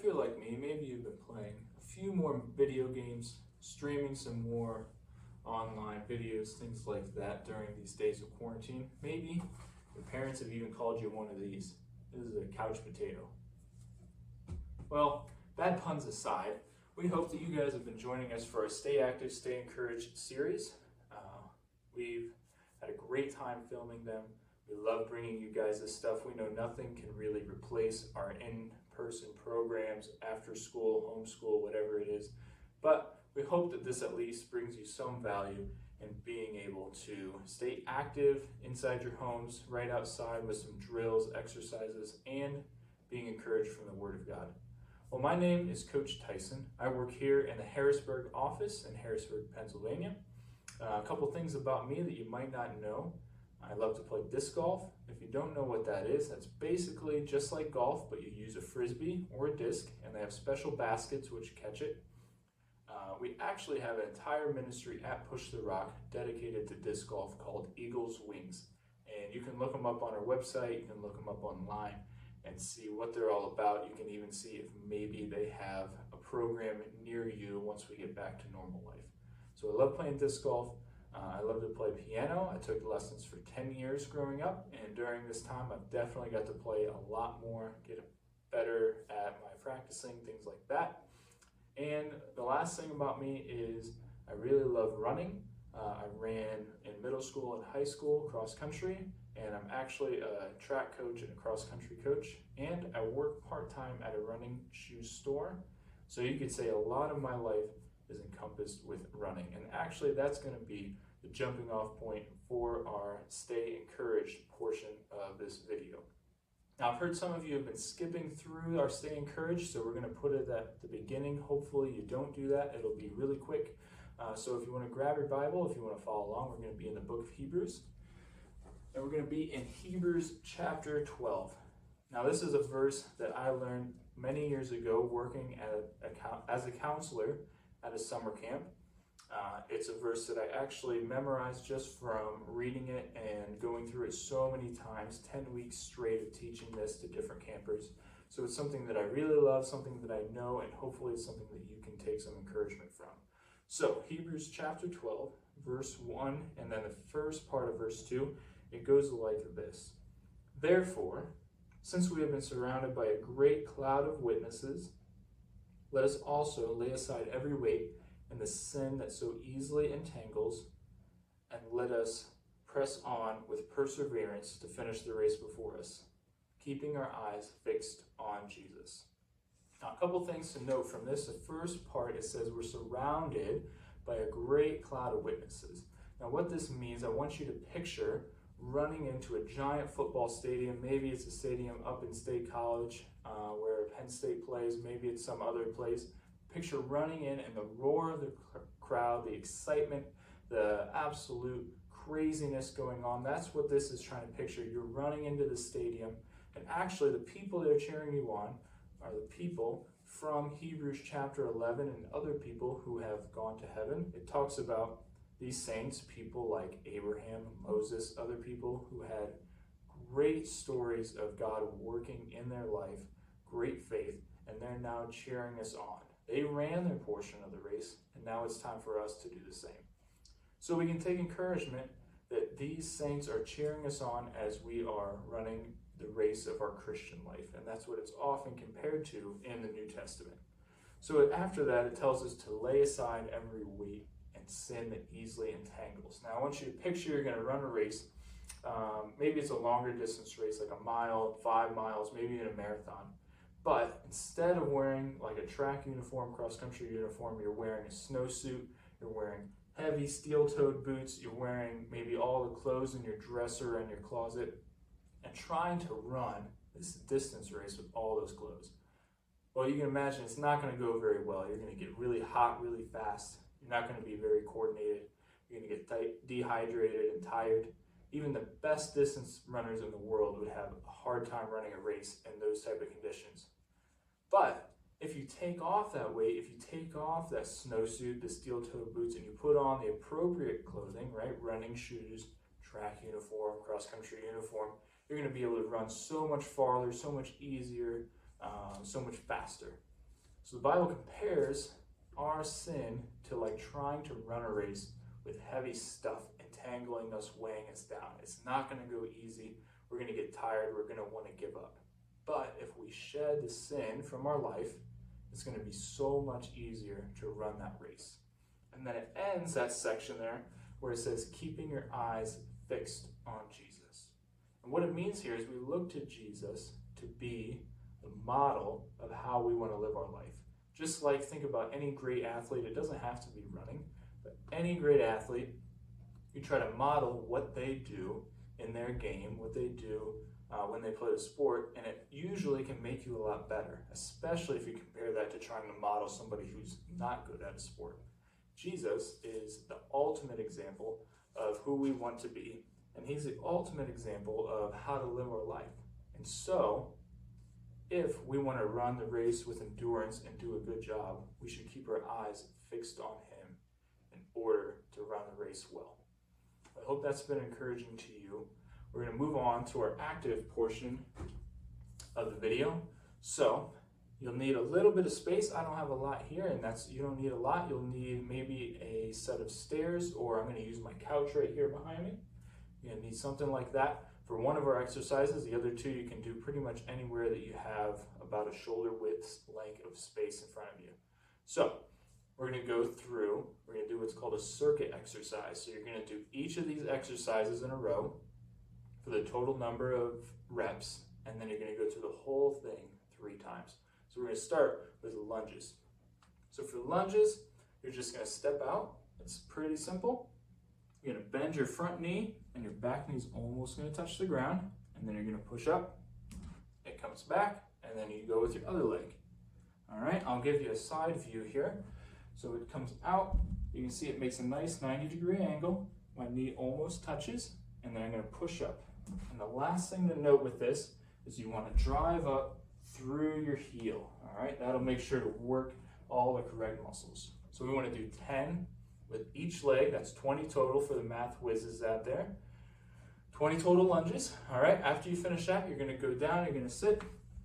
if you're like me, maybe you've been playing a few more video games, streaming some more online videos, things like that during these days of quarantine. Maybe your parents have even called you one of these. This is a couch potato. Well, bad puns aside, we hope that you guys have been joining us for our Stay Active, Stay Encouraged series. We've had a great time filming them. We love bringing you guys this stuff. We know nothing can really replace our in-person programs, after school, homeschool, whatever it is. But we hope that this at least brings you some value in being able to stay active inside your homes, right outside with some drills, exercises, and being encouraged from the Word of God. Well, my name is Coach Tyson. I work here in the Harrisburg office in Harrisburg, Pennsylvania. A couple things about me that you might not know. I love to play disc golf. If you don't know what that is, that's basically just like golf, but you use a frisbee or a disc, and they have special baskets which catch it. We actually have an entire ministry at Push the Rock dedicated to disc golf called Eagles Wings. And you can look them up on our website, you can look them up online and see what they're all about. You can even see if maybe they have a program near you once we get back to normal life. So I love playing disc golf. I love to play piano. I took lessons for 10 years growing up, and during this time I've definitely got to play a lot more, get better at my practicing, things like that. And the last thing about me is I really love running. I ran in middle school and high school cross country, and I'm actually a track coach and a cross country coach, and I work part-time at a running shoe store. So you could say a lot of my life is encompassed with running, and actually that's going to be the jumping off point for our Stay Encouraged portion of this video. Now, I've heard some of you have been skipping through our Stay Encouraged, so we're going to put it at the beginning. Hopefully you don't do that. It'll be really quick. So if you want to grab your Bible, if you want to follow along, we're going to be in the book of Hebrews, and we're going to be in Hebrews chapter 12. Now, this is a verse that I learned many years ago working as a counselor at a summer camp. It's a verse that I actually memorized just from reading it and going through it so many times, 10 weeks straight of teaching this to different campers. So it's something that I really love, something that I know, and hopefully it's something that you can take some encouragement from. So Hebrews chapter 12, verse 1, and then the first part of verse 2, it goes like this. Therefore, since we have been surrounded by a great cloud of witnesses, let us also lay aside every weight and the sin that so easily entangles, and let us press on with perseverance to finish the race before us, keeping our eyes fixed on Jesus. Now, a couple things to note from this. The first part, it says we're surrounded by a great cloud of witnesses. Now, what this means, I want you to picture running into a giant football stadium. Maybe it's a stadium up in State College where Penn State plays. Maybe it's some other place. Picture running in and the roar of the crowd, the excitement, the absolute craziness going on. That's what this is trying to picture. You're running into the stadium, and actually the people that are cheering you on are the people from Hebrews chapter 11 and other people who have gone to heaven. It talks about these saints, people like Abraham, Moses, other people who had great stories of God working in their life, great faith, and they're now cheering us on. They ran their portion of the race, and now it's time for us to do the same. So we can take encouragement that these saints are cheering us on as we are running the race of our Christian life, and that's what it's often compared to in the New Testament. So after that, it tells us to lay aside every weight and sin that easily entangles. Now, I want you to picture you're going to run a race. Maybe it's a longer distance race, like a mile, 5 miles, maybe even a marathon. But instead of wearing like a track uniform, cross-country uniform, you're wearing a snowsuit, you're wearing heavy steel-toed boots, you're wearing maybe all the clothes in your dresser and your closet, and trying to run this distance race with all those clothes. Well, you can imagine it's not going to go very well. You're going to get really hot really fast. You're not going to be very coordinated. You're going to get dehydrated and tired. Even the best distance runners in the world would have a hard time running a race in those type of conditions. But if you take off that weight, if you take off that snowsuit, the steel-toed boots, and you put on the appropriate clothing, right, running shoes, track uniform, cross-country uniform, you're going to be able to run so much farther, so much easier, so much faster. So the Bible compares our sin to like trying to run a race with heavy stuff entangling us, weighing us down. It's not going to go easy. We're going to get tired. We're going to want to give up. But if we shed the sin from our life, it's going to be so much easier to run that race. And then it ends that section there where it says, keeping your eyes fixed on Jesus. And what it means here is we look to Jesus to be the model of how we want to live our life. Just like think about any great athlete, it doesn't have to be running, but any great athlete, you try to model what they do in their game, what they do when they play the sport, and it usually can make you a lot better, especially if you compare that to trying to model somebody who's not good at a sport. Jesus is the ultimate example of who we want to be, and he's the ultimate example of how to live our life. And so, if we want to run the race with endurance and do a good job, we should keep our eyes fixed on him in order to run the race well. I hope that's been encouraging to you. We're going to move on to our active portion of the video. So, you'll need a little bit of space. I don't have a lot here, and you don't need a lot. You'll need maybe a set of stairs, or I'm going to use my couch right here behind me. You're going to need something like that for one of our exercises. The other two you can do pretty much anywhere that you have about a shoulder width length of space in front of you. So we're going to go through, we're going to do what's called a circuit exercise. So you're going to do each of these exercises in a row for the total number of reps, and then you're going to go through the whole thing 3 times. So we're going to start with lunges. So for lunges, you're just going to step out. It's pretty simple. You're going to bend your front knee, and your back knee is almost going to touch the ground, and then you're going to push up. It comes back, and then you go with your other leg. All right, I'll give you a side view here. So it comes out. You can see it makes a nice 90-degree angle. My knee almost touches, and then I'm going to push up. And the last thing to note with this is you want to drive up through your heel. All right, that'll make sure to work all the correct muscles. So we want to do 10 with each leg. That's 20 total for the math whizzes out there. 20 total lunges. All right, after you finish that, you're going to go down, you're going to sit,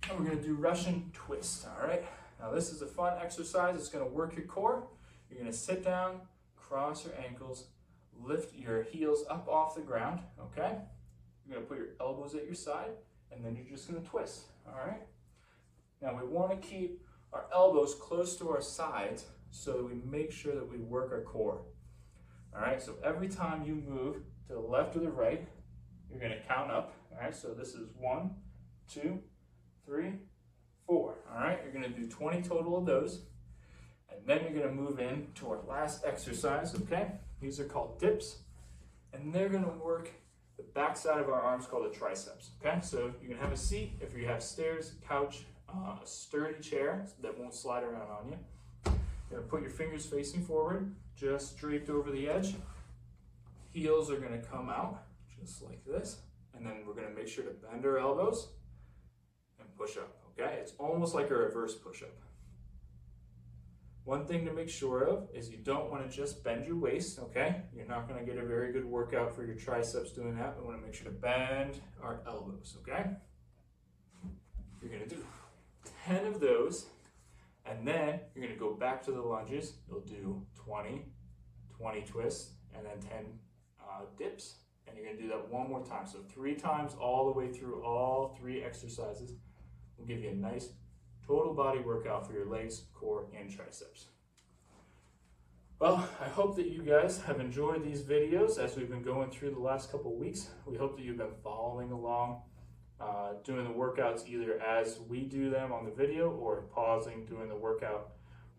and we're going to do Russian twist. All right, now this is a fun exercise. It's going to work your core. You're going to sit down, cross your ankles, lift your heels up off the ground. Okay, you're going to put your elbows at your side, and then you're just going to twist. All right, now we want to keep our elbows close to our sides so that we make sure that we work our core. All right, so every time you move to the left or the right, you're going to count up. All right, so this is 1, 2, 3, 4. All right, you're going to do 20 total of those. And then you're going to move in to our last exercise, okay? These are called dips. And they're going to work the back side of our arms called the triceps, okay? So you can have a seat if you have stairs, couch, a sturdy chair that won't slide around on you. You're going to put your fingers facing forward, just draped over the edge. Heels are going to come out, just like this. And then we're going to make sure to bend our elbows and push up, okay? It's almost like a reverse push-up. One thing to make sure of is you don't want to just bend your waist, okay? You're not going to get a very good workout for your triceps doing that. We want to make sure to bend our elbows, okay? You're going to do 10 of those. And then you're going to go back to the lunges. You'll do 20 twists, and then 10 dips. And you're going to do that one more time. So 3 times all the way through all 3 exercises. Will give you a nice total body workout for your legs, core, and triceps. Well, I hope that you guys have enjoyed these videos as we've been going through the last couple of weeks. We hope that you've been following along, doing the workouts either as we do them on the video or pausing, doing the workout,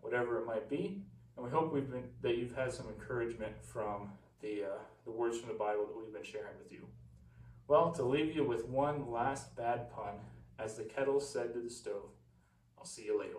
whatever it might be. And we hope that you've had some encouragement from the words from the Bible that we've been sharing with you. Well, to leave you with one last bad pun, as the kettle said to the stove, I'll see you later.